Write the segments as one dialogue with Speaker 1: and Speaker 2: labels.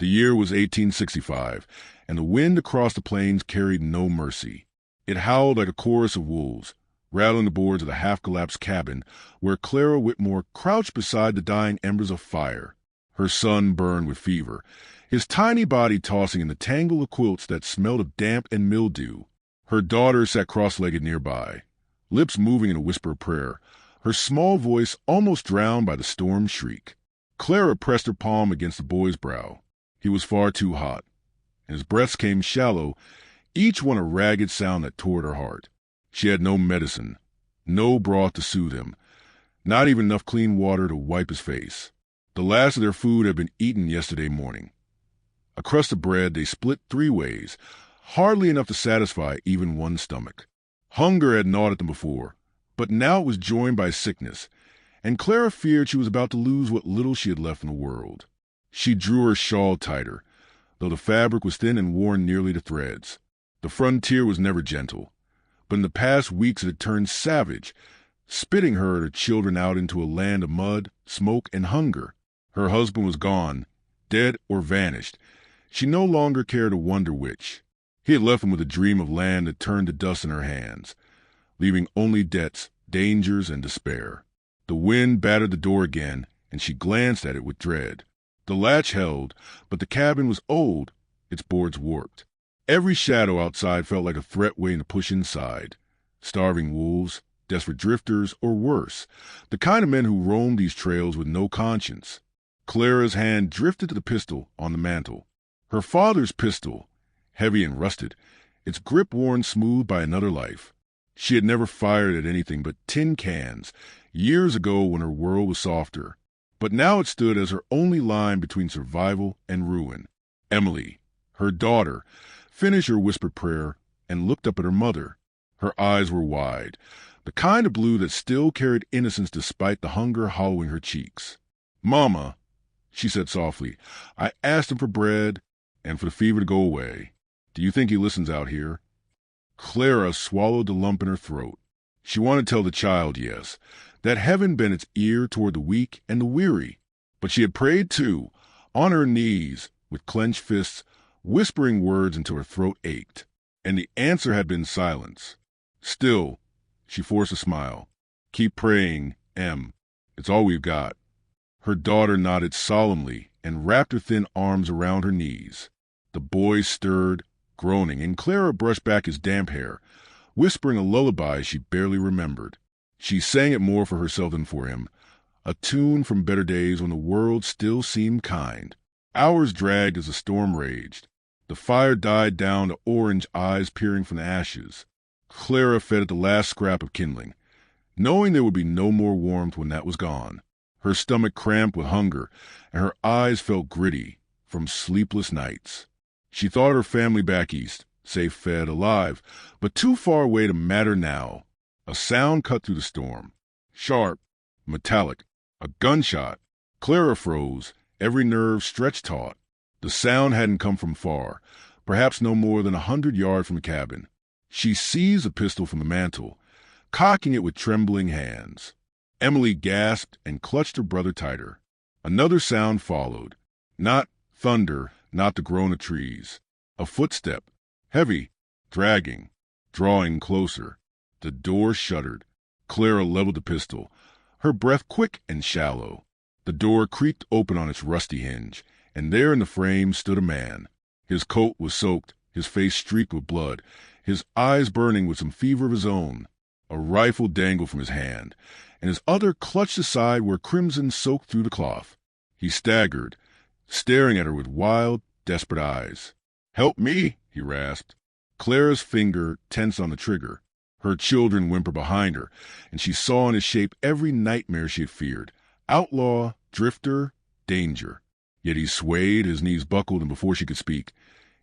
Speaker 1: The year was 1865, and the wind across the plains carried no mercy. It howled like a chorus of wolves, rattling the boards of the half-collapsed cabin where Clara Whitmore crouched beside the dying embers of fire. Her son burned with fever, his tiny body tossing in the tangle of quilts that smelled of damp and mildew. Her daughter sat cross-legged nearby, lips moving in a whisper of prayer, her small voice almost drowned by the storm's shriek. Clara pressed her palm against the boy's brow. He was far too hot, and his breaths came shallow, each one a ragged sound that tore at her heart. She had no medicine, no broth to soothe him, not even enough clean water to wipe his face. The last of their food had been eaten yesterday morning. A crust of bread they split 3 ways, hardly enough to satisfy even one stomach. Hunger had gnawed at them before, but now it was joined by sickness, and Clara feared she was about to lose what little she had left in the world. She drew her shawl tighter, though the fabric was thin and worn nearly to threads. The frontier was never gentle, but in the past weeks it had turned savage, spitting her and her children out into a land of mud, smoke, and hunger. Her husband was gone, dead or vanished. She no longer cared to wonder which. He had left them with a dream of land that turned to dust in her hands, leaving only debts, dangers, and despair. The wind battered the door again, and she glanced at it with dread. The latch held, but the cabin was old, its boards warped. Every shadow outside felt like a threat waiting to push inside. Starving wolves, desperate drifters, or worse, the kind of men who roamed these trails with no conscience. Clara's hand drifted to the pistol on the mantel. Her father's pistol, heavy and rusted, its grip worn smooth by another life. She had never fired at anything but tin cans, years ago when her world was softer. But now it stood as her only line between survival and ruin. Emily, her daughter, finished her whispered prayer and looked up at her mother. Her eyes were wide, the kind of blue that still carried innocence despite the hunger hollowing her cheeks. "Mama," she said softly, "I asked him for bread and for the fever to go away. Do you think he listens out here?" Clara swallowed the lump in her throat. She wanted to tell the child yes, that heaven bent its ear toward the weak and the weary. But she had prayed too, on her knees, with clenched fists, whispering words until her throat ached. And the answer had been silence. Still, she forced a smile. "Keep praying, Em. It's all we've got." Her daughter nodded solemnly and wrapped her thin arms around her knees. The boy stirred, groaning, and Clara brushed back his damp hair, whispering a lullaby she barely remembered. She sang it more for herself than for him, a tune from better days when the world still seemed kind. Hours dragged as the storm raged. The fire died down to orange eyes peering from the ashes. Clara fed at the last scrap of kindling, knowing there would be no more warmth when that was gone. Her stomach cramped with hunger, and her eyes felt gritty from sleepless nights. She thought her family back east, safe fed, alive, but too far away to matter now. A sound cut through the storm. Sharp, metallic, a gunshot. Clara froze, every nerve stretched taut. The sound hadn't come from far, perhaps no more than 100 yards from the cabin. She seized the pistol from the mantel, cocking it with trembling hands. Emily gasped and clutched her brother tighter. Another sound followed. Not thunder, not the groan of trees. A footstep, heavy, dragging, drawing closer. The door shuddered. Clara leveled the pistol, her breath quick and shallow. The door creaked open on its rusty hinge, and there in the frame stood a man. His coat was soaked, his face streaked with blood, his eyes burning with some fever of his own. A rifle dangled from his hand, and his other clutched aside where crimson soaked through the cloth. He staggered, staring at her with wild, desperate eyes. "Help me," he rasped. Clara's finger tensed on the trigger. Her children whimpered behind her, and she saw in his shape every nightmare she had feared. Outlaw, drifter, danger. Yet he swayed, his knees buckled, and before she could speak,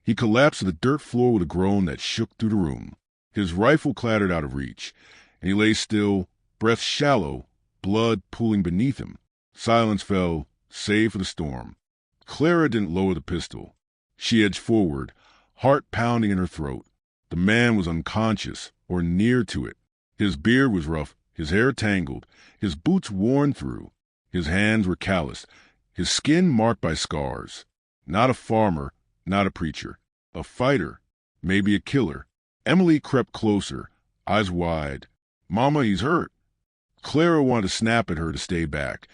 Speaker 1: he collapsed to the dirt floor with a groan that shook through the room. His rifle clattered out of reach, and he lay still, breath shallow, blood pooling beneath him. Silence fell, save for the storm. Clara didn't lower the pistol. She edged forward, heart pounding in her throat. The man was unconscious, or near to it. His beard was rough, his hair tangled, his boots worn through. His hands were calloused, his skin marked by scars. Not a farmer, not a preacher. A fighter, maybe a killer. Emily crept closer, eyes wide. Mama, he's hurt. Clara wanted to snap at her to stay back,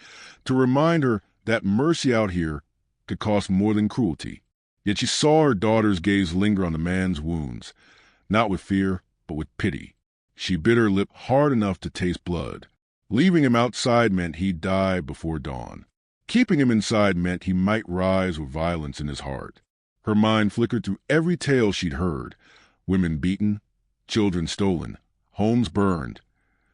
Speaker 1: to remind her that mercy out here could cost more than cruelty. Yet she saw her daughter's gaze linger on the man's wounds, not with fear, but with pity. She bit her lip hard enough to taste blood. Leaving him outside meant he'd die before dawn. Keeping him inside meant he might rise with violence in his heart. Her mind flickered through every tale she'd heard. Women beaten, children stolen, homes burned,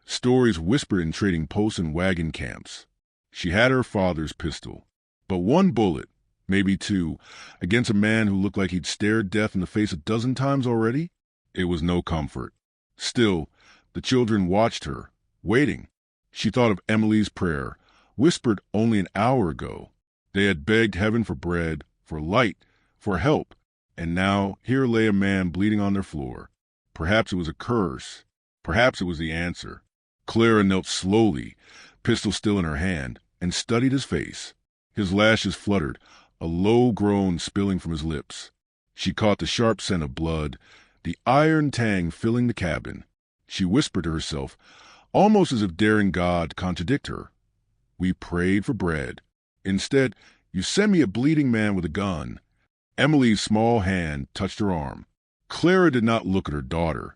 Speaker 1: stories whispered in trading posts and wagon camps. She had her father's pistol. But one bullet, maybe two, against a man who looked like he'd stared death in the face a dozen times already? It was no comfort. Still, the children watched her, waiting. She thought of Emily's prayer, whispered only an hour ago. They had begged heaven for bread, for light, for help, and now here lay a man bleeding on their floor. Perhaps it was a curse. Perhaps it was the answer. Clara knelt slowly, pistol still in her hand, and studied his face. His lashes fluttered, a low groan spilling from his lips. She caught the sharp scent of blood, the iron tang filling the cabin. She whispered to herself, almost as if daring God to contradict her. We prayed for bread. Instead, you sent me a bleeding man with a gun. Emily's small hand touched her arm. Clara did not look at her daughter,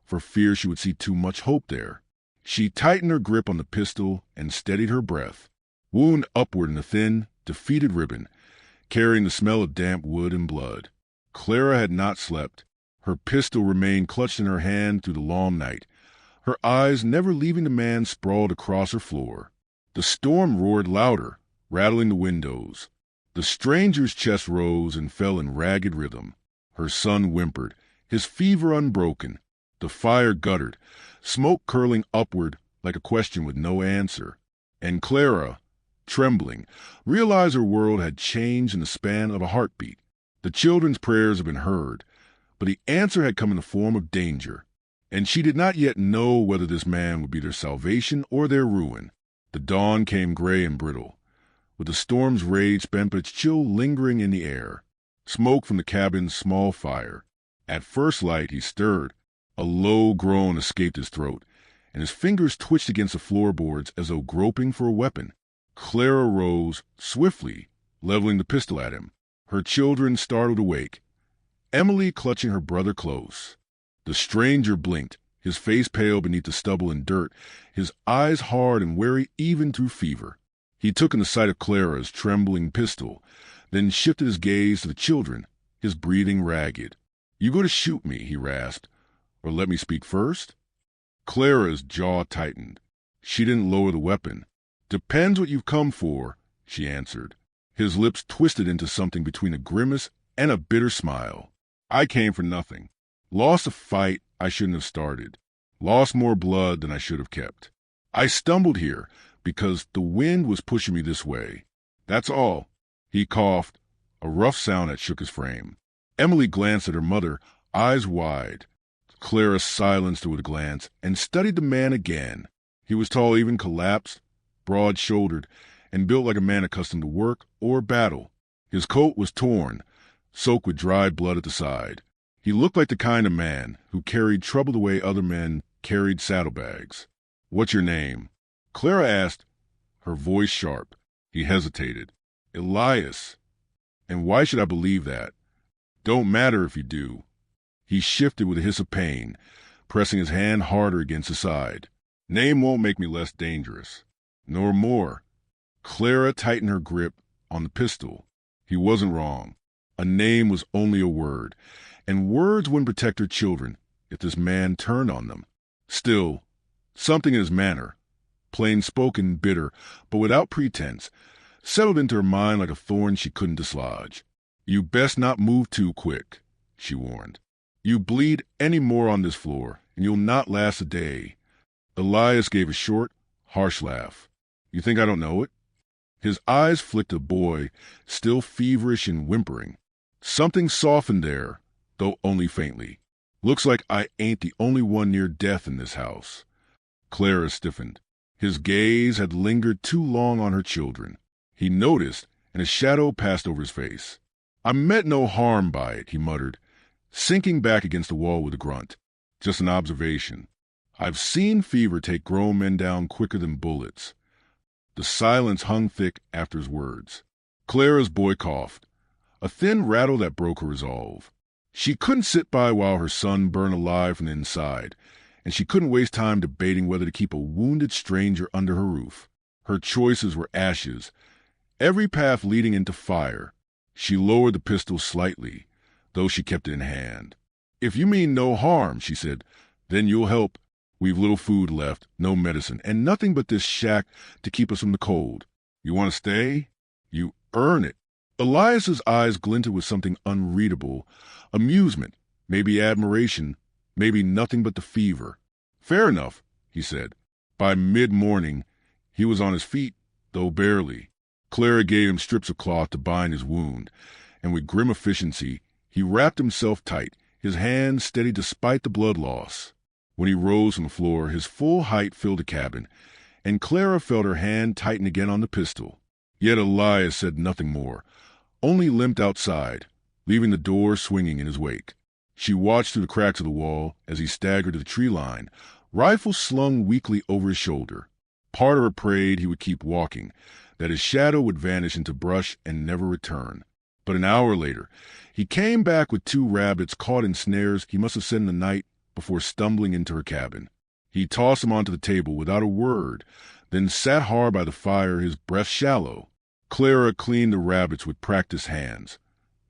Speaker 1: for fear she would see too much hope there. She tightened her grip on the pistol and steadied her breath, wound upward in a thin, defeated ribbon, carrying the smell of damp wood and blood. Clara had not slept. Her pistol remained clutched in her hand through the long night, her eyes never leaving the man sprawled across her floor. The storm roared louder, rattling the windows. The stranger's chest rose and fell in ragged rhythm. Her son whimpered, his fever unbroken. The fire guttered, smoke curling upward like a question with no answer. And Clara, trembling, realized her world had changed in the span of a heartbeat. The children's prayers had been heard, but the answer had come in the form of danger, and she did not yet know whether this man would be their salvation or their ruin. The dawn came gray and brittle, with the storm's rage spent but its chill lingering in the air. Smoke from the cabin's small fire. At first light he stirred. A low groan escaped his throat, and his fingers twitched against the floorboards as though groping for a weapon. Clara rose, swiftly, leveling the pistol at him. Her children startled awake, Emily clutching her brother close. The stranger blinked, his face pale beneath the stubble and dirt, his eyes hard and wary even through fever. He took in the sight of Clara's trembling pistol, then shifted his gaze to the children, his breathing ragged. "You go to shoot me," he rasped, "or let me speak first?" Clara's jaw tightened. She didn't lower the weapon. "Depends what you've come for," she answered. His lips twisted into something between a grimace and a bitter smile. "I came for nothing. Lost a fight I shouldn't have started. Lost more blood than I should have kept. I stumbled here because the wind was pushing me this way. That's all." He coughed, a rough sound that shook his frame. Emily glanced at her mother, eyes wide. Clara silenced her with a glance and studied the man again. He was tall, even collapsed, broad-shouldered, and built like a man accustomed to work or battle. His coat was torn, soaked with dried blood at the side. He looked like the kind of man who carried trouble the way other men carried saddlebags. "What's your name?" Clara asked, her voice sharp. He hesitated. "Elias." "And why should I believe that?" "Don't matter if you do." He shifted with a hiss of pain, pressing his hand harder against his side. "Name won't make me less dangerous." "Nor more." Clara tightened her grip on the pistol. He wasn't wrong. A name was only a word, and words wouldn't protect her children if this man turned on them. Still, something in his manner, plain-spoken, bitter, but without pretense, settled into her mind like a thorn she couldn't dislodge. "You best not move too quick," she warned. "You bleed any more on this floor, and you'll not last a day." Elias gave a short, harsh laugh. "You think I don't know it?" His eyes flicked a boy, still feverish and whimpering. Something softened there, though only faintly. "Looks like I ain't the only one near death in this house." Clara stiffened. His gaze had lingered too long on her children. He noticed, and a shadow passed over his face. I meant no harm by it, he muttered, sinking back against the wall with a grunt. Just an observation. I've seen fever take grown men down quicker than bullets. The silence hung thick after his words. Clara's boy coughed, a thin rattle that broke her resolve. She couldn't sit by while her son burned alive from the inside, and she couldn't waste time debating whether to keep a wounded stranger under her roof. Her choices were ashes, every path leading into fire. She lowered the pistol slightly, though she kept it in hand. If you mean no harm, she said, then you'll help. We've little food left, no medicine, and nothing but this shack to keep us from the cold. You want to stay? You earn it. Elias's eyes glinted with something unreadable, amusement, maybe admiration, maybe nothing but the fever. Fair enough, he said. By mid-morning, he was on his feet, though barely. Clara gave him strips of cloth to bind his wound, and with grim efficiency, he wrapped himself tight, his hands steady despite the blood loss. When he rose from the floor, his full height filled the cabin, and Clara felt her hand tighten again on the pistol. Yet Elias said nothing more, only limped outside, leaving the door swinging in his wake. She watched through the cracks of the wall as he staggered to the tree line, rifle slung weakly over his shoulder. Part of her prayed he would keep walking, that his shadow would vanish into brush and never return. But an hour later, he came back with 2 rabbits caught in snares he must have set in the night before stumbling into her cabin. He tossed them onto the table without a word, then sat hard by the fire, his breath shallow. Clara cleaned the rabbits with practiced hands,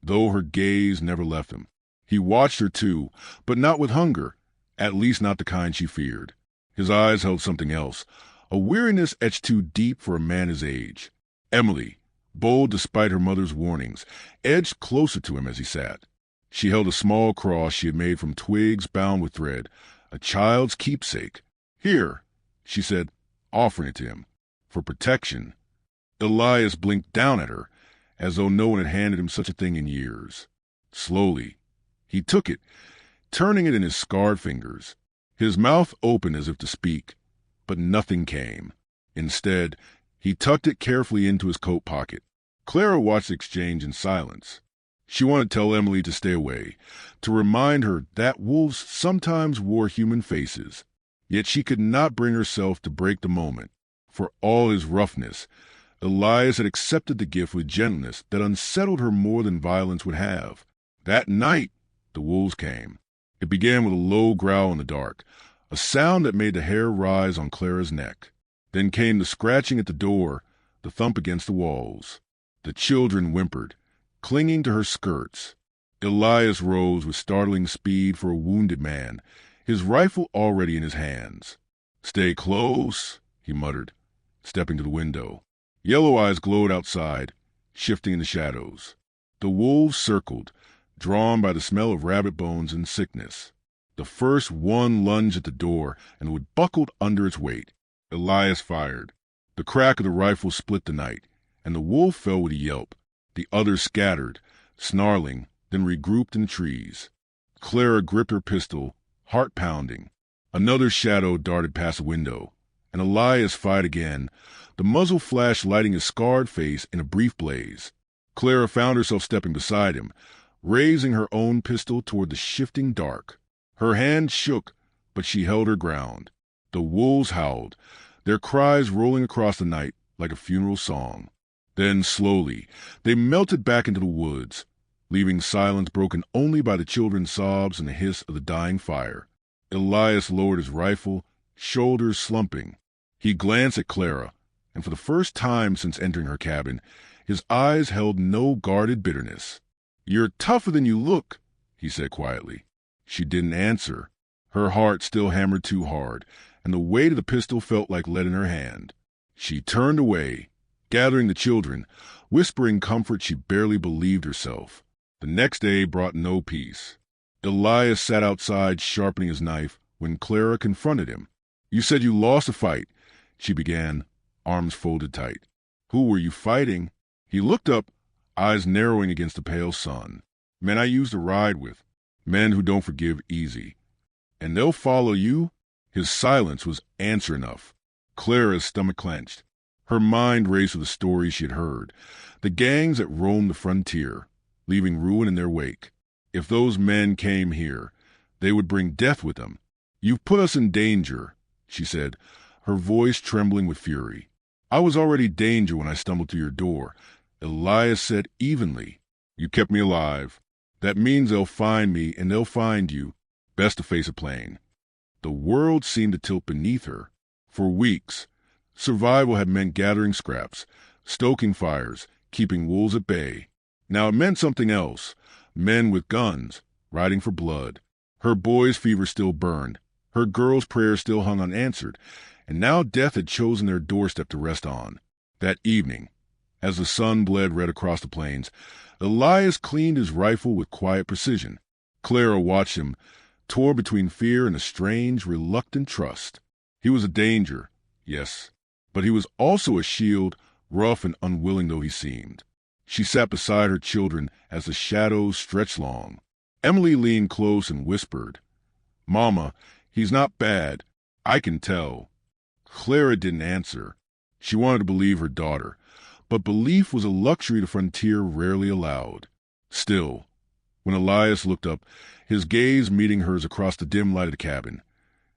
Speaker 1: though her gaze never left him. He watched her too, but not with hunger, at least not the kind she feared. His eyes held something else, a weariness etched too deep for a man his age. Emily, bold despite her mother's warnings, edged closer to him as he sat. She held a small cross she had made from twigs bound with thread, a child's keepsake. Here, she said, offering it to him, for protection. Elias blinked down at her, as though no one had handed him such a thing in years. Slowly, he took it, turning it in his scarred fingers. His mouth opened as if to speak, but nothing came. Instead, he tucked it carefully into his coat pocket. Clara watched the exchange in silence. She wanted to tell Emily to stay away, to remind her that wolves sometimes wore human faces. Yet she could not bring herself to break the moment. For all his roughness, Elias had accepted the gift with gentleness that unsettled her more than violence would have. That night, the wolves came. It began with a low growl in the dark, a sound that made the hair rise on Clara's neck. Then came the scratching at the door, the thump against the walls. The children whimpered, clinging to her skirts. Elias rose with startling speed for a wounded man, his rifle already in his hands. "Stay close," he muttered, stepping to the window. Yellow eyes glowed outside, shifting in the shadows. The wolves circled, drawn by the smell of rabbit bones and sickness. The first one lunged at the door and would buckled under its weight. Elias fired. The crack of the rifle split the night, and the wolf fell with a yelp. The others scattered, snarling, then regrouped in the trees. Clara gripped her pistol, heart pounding. Another shadow darted past the window, and Elias fired again, the muzzle flash lighting his scarred face in a brief blaze. Clara found herself stepping beside him, raising her own pistol toward the shifting dark. Her hand shook, but she held her ground. The wolves howled, their cries rolling across the night like a funeral song. Then, slowly, they melted back into the woods, leaving silence broken only by the children's sobs and the hiss of the dying fire. Elias lowered his rifle, shoulders slumping. He glanced at Clara, and for the first time since entering her cabin, his eyes held no guarded bitterness. "You're tougher than you look," he said quietly. She didn't answer. Her heart still hammered too hard, and the weight of the pistol felt like lead in her hand. She turned away, gathering the children, whispering comfort she barely believed herself. The next day brought no peace. Elias sat outside sharpening his knife when Clara confronted him. "You said you lost a fight," she began, arms folded tight. "Who were you fighting?" He looked up, eyes narrowing against the pale sun. "Men I used to ride with. Men who don't forgive easy. And they'll follow you?" His silence was answer enough. Clara's stomach clenched. Her mind raced with the stories she had heard, the gangs that roamed the frontier. leaving ruin in their wake. If those men came here, they would bring death with them. "You've put us in danger," she said, her voice trembling with fury. "I was already danger when I stumbled through your door," Elias said evenly. "You kept me alive. That means they'll find me and they'll find you. Best to face a plane." The world seemed to tilt beneath her. For weeks, survival had meant gathering scraps, stoking fires, keeping wolves at bay. Now it meant something else. Men with guns, riding for blood. Her boy's fever still burned. Her girl's prayers still hung unanswered. And now death had chosen their doorstep to rest on. That evening, as the sun bled red across the plains, Elias cleaned his rifle with quiet precision. Clara watched him, torn between fear and a strange, reluctant trust. He was a danger, yes, but he was also a shield, rough and unwilling though he seemed. She sat beside her children as the shadows stretched long. Emily leaned close and whispered, "Mama, he's not bad. I can tell." Clara didn't answer. She wanted to believe her daughter, but belief was a luxury the frontier rarely allowed. Still, when Elias looked up, his gaze meeting hers across the dim light of the cabin,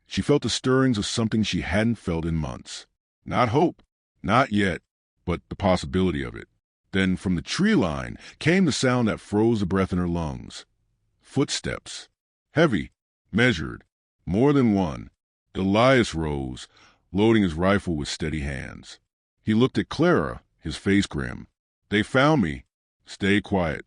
Speaker 1: she felt the stirrings of something she hadn't felt in months. Not hope, not yet, but the possibility of it. Then from the tree line came the sound that froze the breath in her lungs. Footsteps. Heavy, measured, more than one. Elias rose, loading his rifle with steady hands. He looked at Clara, his face grim. "They found me. Stay quiet."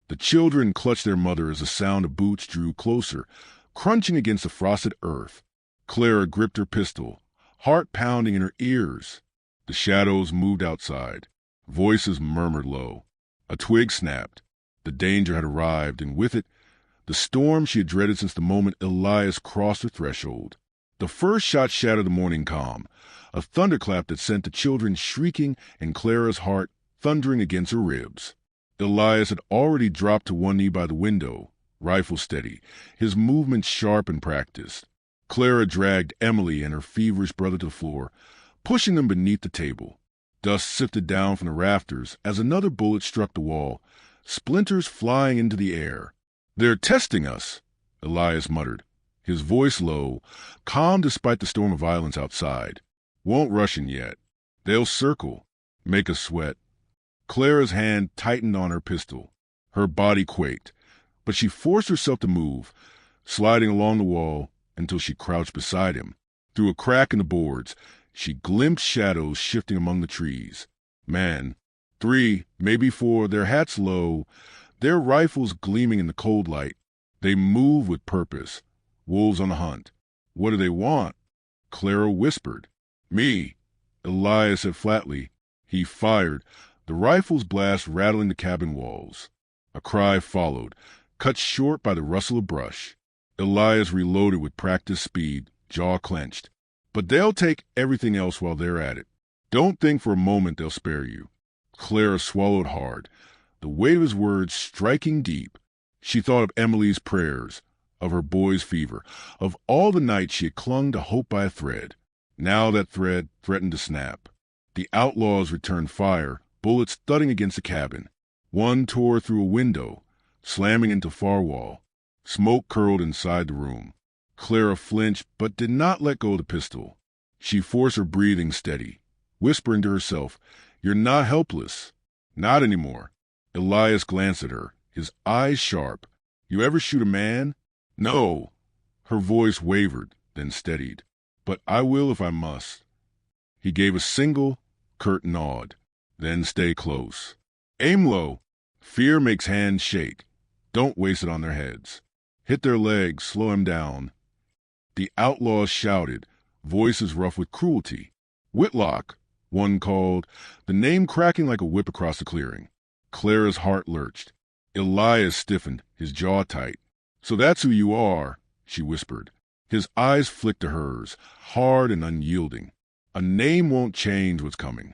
Speaker 1: The children clutched their mother as the sound of boots drew closer, crunching against the frosted earth. Clara gripped her pistol, heart pounding in her ears. The shadows moved outside. Voices murmured low. A twig snapped. The danger had arrived, and with it, the storm she had dreaded since the moment Elias crossed her threshold. The first shot shattered the morning calm, a thunderclap that sent the children shrieking and Clara's heart thundering against her ribs. Elias had already dropped to one knee by the window, rifle steady, his movements sharp and practiced. Clara dragged Emily and her feverish brother to the floor, pushing them beneath the table. Dust sifted down from the rafters as another bullet struck the wall, splinters flying into the air. "They're testing us," Elias muttered, his voice low, calm despite the storm of violence outside. "Won't rush in yet. They'll circle, make us sweat." Clara's hand tightened on her pistol. Her body quaked, but she forced herself to move, sliding along the wall until she crouched beside him. Through a crack in the boards, she glimpsed shadows shifting among the trees. Man, 3, maybe 4, their hats low, their rifles gleaming in the cold light. They move with purpose. Wolves on the hunt. "What do they want?" Clara whispered. "Me," Elias said flatly. He fired, the rifle's blast rattling the cabin walls. A cry followed, cut short by the rustle of brush. Elias reloaded with practiced speed, jaw clenched. "But they'll take everything else while they're at it. Don't think for a moment they'll spare you." Clara swallowed hard, the weight of his words striking deep. She thought of Emily's prayers, of her boy's fever, of all the nights she had clung to hope by a thread. Now that thread threatened to snap. The outlaws returned fire, bullets thudding against the cabin. One tore through a window, slamming into far wall. Smoke curled inside the room. Clara flinched, but did not let go of the pistol. She forced her breathing steady, whispering to herself, "You're not helpless." "Not anymore." Elias glanced at her, his eyes sharp. "You ever shoot a man?" "No." Her voice wavered, then steadied. "But I will if I must." He gave a single, curt nod. "Then stay close. Aim low. Fear makes hands shake. Don't waste it on their heads. Hit their legs, slow him down." The outlaws shouted, voices rough with cruelty. "Whitlock," one called, the name cracking like a whip across the clearing. Clara's heart lurched. Elias stiffened, his jaw tight. "So that's who you are," she whispered. His eyes flicked to hers, hard and unyielding. "A name won't change what's coming."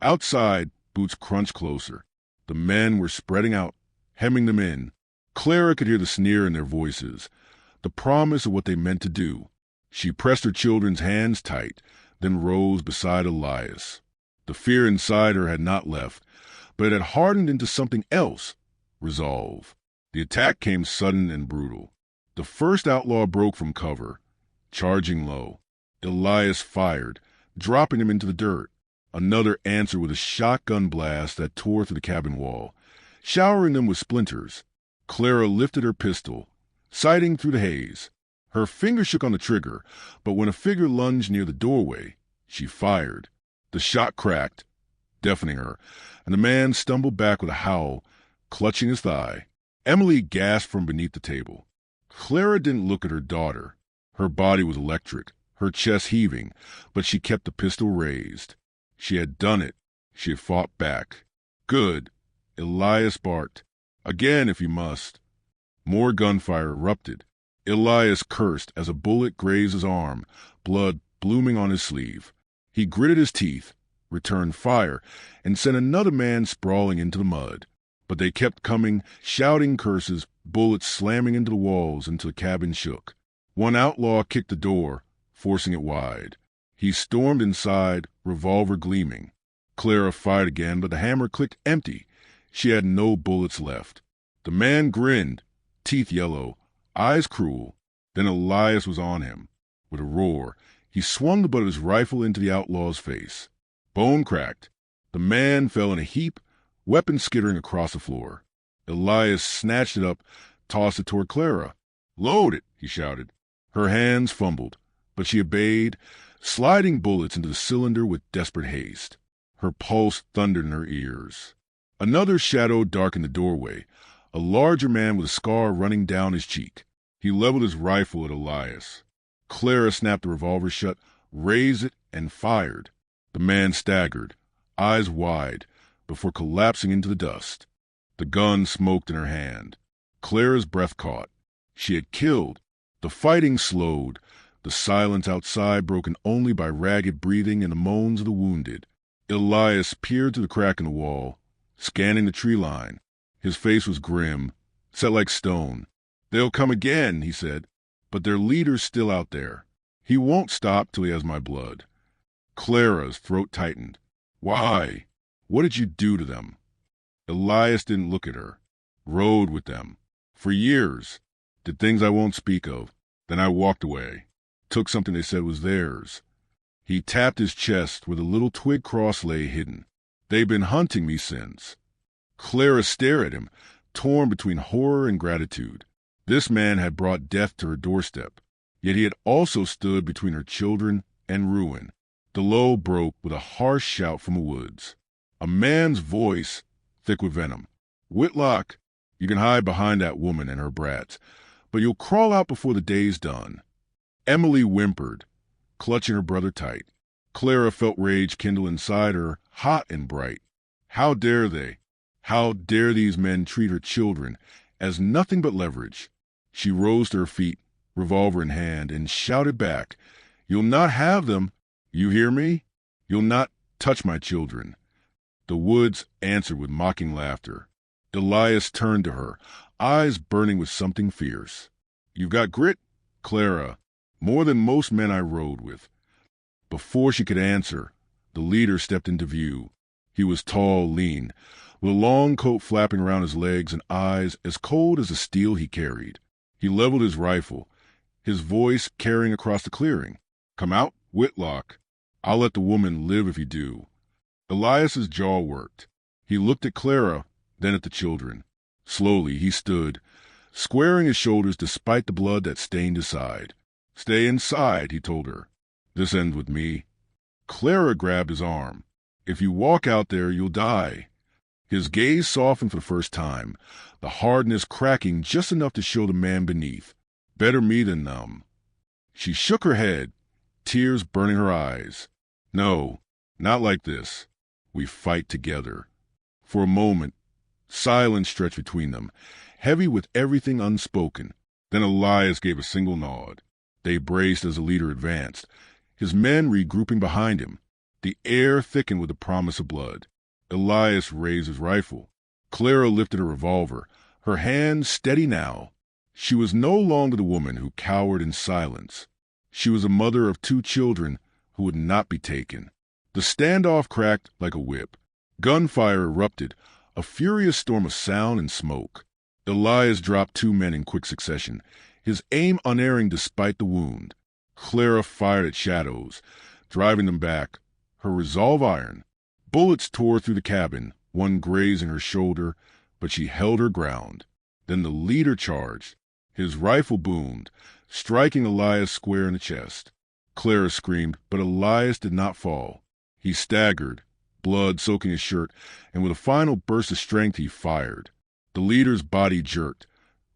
Speaker 1: Outside, boots crunched closer. The men were spreading out, hemming them in. Clara could hear the sneer in their voices, the promise of what they meant to do. She pressed her children's hands tight, then rose beside Elias. The fear inside her had not left, but it had hardened into something else, resolve. The attack came sudden and brutal. The first outlaw broke from cover, charging low. Elias fired, dropping him into the dirt. Another answered with a shotgun blast that tore through the cabin wall, showering them with splinters. Clara lifted her pistol, sighting through the haze. Her finger shook on the trigger, but when a figure lunged near the doorway, she fired. The shot cracked, deafening her, and the man stumbled back with a howl, clutching his thigh. Emily gasped from beneath the table. Clara didn't look at her daughter. Her body was electric, her chest heaving, but she kept the pistol raised. She had done it. She had fought back. Good. Elias barked. Again, if you must. More gunfire erupted. Elias cursed as a bullet grazed his arm, blood blooming on his sleeve. He gritted his teeth, returned fire, and sent another man sprawling into the mud. But they kept coming, shouting curses, bullets slamming into the walls until the cabin shook. One outlaw kicked the door, forcing it wide. He stormed inside, revolver gleaming. Clara fired again, but the hammer clicked empty. She had no bullets left. The man grinned, teeth yellow, eyes cruel. Then Elias was on him. With a roar, he swung the butt of his rifle into the outlaw's face. Bone cracked. The man fell in a heap, weapon skittering across the floor. Elias snatched it up, tossed it toward Clara. "Load it," he shouted. Her hands fumbled, but she obeyed, sliding bullets into the cylinder with desperate haste. Her pulse thundered in her ears. Another shadow darkened the doorway, a larger man with a scar running down his cheek. He leveled his rifle at Elias. Clara snapped the revolver shut, raised it, and fired. The man staggered, eyes wide, before collapsing into the dust. The gun smoked in her hand. Clara's breath caught. She had killed. The fighting slowed, the silence outside broken only by ragged breathing and the moans of the wounded. Elias peered through the crack in the wall, scanning the tree line. His face was grim, set like stone. "They'll come again," he said, "but their leader's still out there. He won't stop till he has my blood." Clara's throat tightened. "Why? What did you do to them?" Elias didn't look at her. "Rode with them. For years. Did things I won't speak of. Then I walked away. Took something they said was theirs." He tapped his chest where the little twig cross lay hidden. "They've been hunting me since." Clara stared at him, torn between horror and gratitude. This man had brought death to her doorstep, yet he had also stood between her children and ruin. The lull broke with a harsh shout from the woods. A man's voice, thick with venom. "Whitlock, you can hide behind that woman and her brats, but you'll crawl out before the day's done." Emily whimpered, clutching her brother tight. Clara felt rage kindle inside her, hot and bright. How dare they? How dare these men treat her children as nothing but leverage? She rose to her feet, revolver in hand, and shouted back, "You'll not have them. You hear me? You'll not touch my children." The woods answered with mocking laughter. Elias turned to her, eyes burning with something fierce. "You've got grit, Clara, more than most men I rode with." Before she could answer, the leader stepped into view. He was tall, lean, with a long coat flapping around his legs and eyes as cold as the steel he carried. He leveled his rifle, his voice carrying across the clearing. "Come out, Whitlock. I'll let the woman live if you do." Elias's jaw worked. He looked at Clara, then at the children. Slowly he stood, squaring his shoulders despite the blood that stained his side. "Stay inside," he told her. "This ends with me." Clara grabbed his arm. "If you walk out there, you'll die." His gaze softened for the first time, the hardness cracking just enough to show the man beneath. "Better me than them." She shook her head, tears burning her eyes. "No, not like this. We fight together." For a moment, silence stretched between them, heavy with everything unspoken. Then Elias gave a single nod. They braced as the leader advanced, his men regrouping behind him. The air thickened with the promise of blood. Elias raised his rifle. Clara lifted her revolver, her hand steady now. She was no longer the woman who cowered in silence. She was a mother of 2 children who would not be taken. The standoff cracked like a whip. Gunfire erupted, a furious storm of sound and smoke. Elias dropped 2 men in quick succession, his aim unerring despite the wound. Clara fired at shadows, driving them back, her resolve iron. Bullets tore through the cabin, one grazing her shoulder, but she held her ground. Then the leader charged. His rifle boomed, striking Elias square in the chest. Clara screamed, but Elias did not fall. He staggered, blood soaking his shirt, and with a final burst of strength he fired. The leader's body jerked,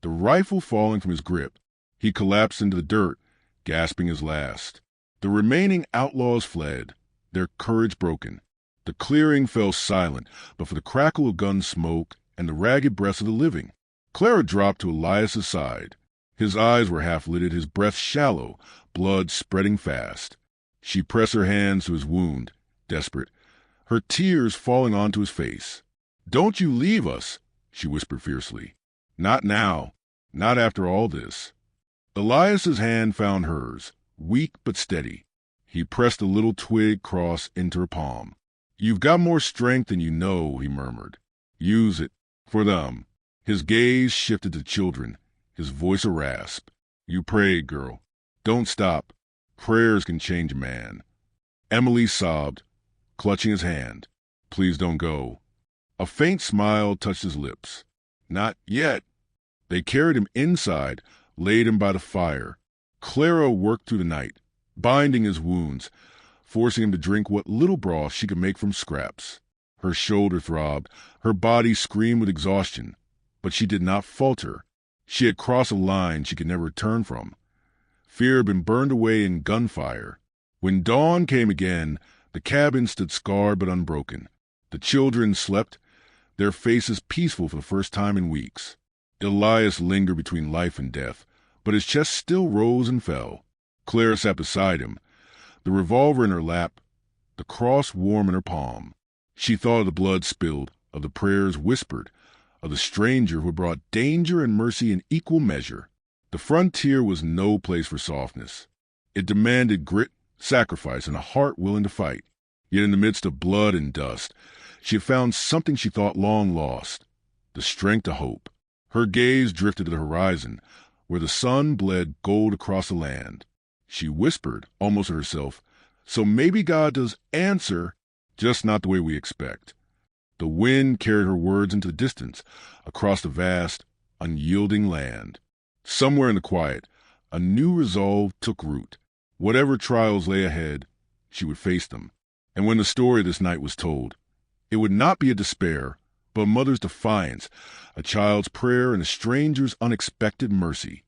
Speaker 1: the rifle falling from his grip. He collapsed into the dirt, gasping his last. The remaining outlaws fled, their courage broken. The clearing fell silent, but for the crackle of gun smoke and the ragged breaths of the living. Clara dropped to Elias's side. His eyes were half-lidded, his breath shallow, blood spreading fast. She pressed her hands to his wound, desperate, her tears falling onto his face. "Don't you leave us," she whispered fiercely. "Not now. Not after all this." Elias's hand found hers, weak but steady. He pressed a little twig cross into her palm. "You've got more strength than you know," he murmured. "Use it. For them." His gaze shifted to children, his voice a rasp. "You prayed, girl. Don't stop. Prayers can change a man." Emily sobbed, clutching his hand. "Please don't go." A faint smile touched his lips. "Not yet." They carried him inside, laid him by the fire. Clara worked through the night, binding his wounds, forcing him to drink what little broth she could make from scraps. Her shoulder throbbed, her body screamed with exhaustion, but she did not falter. She had crossed a line she could never return from. Fear had been burned away in gunfire. When dawn came again, the cabin stood scarred but unbroken. The children slept, their faces peaceful for the first time in weeks. Elias lingered between life and death, but his chest still rose and fell. Clara sat beside him, the revolver in her lap, the cross warm in her palm. She thought of the blood spilled, of the prayers whispered, of the stranger who brought danger and mercy in equal measure. The frontier was no place for softness. It demanded grit, sacrifice, and a heart willing to fight. Yet in the midst of blood and dust, she had found something she thought long lost, the strength to hope. Her gaze drifted to the horizon, where the sun bled gold across the land. She whispered, almost to herself, "So maybe God does answer, just not the way we expect." The wind carried her words into the distance, across the vast, unyielding land. Somewhere in the quiet, a new resolve took root. Whatever trials lay ahead, she would face them. And when the story of this night was told, it would not be a despair, but a mother's defiance, a child's prayer, and a stranger's unexpected mercy.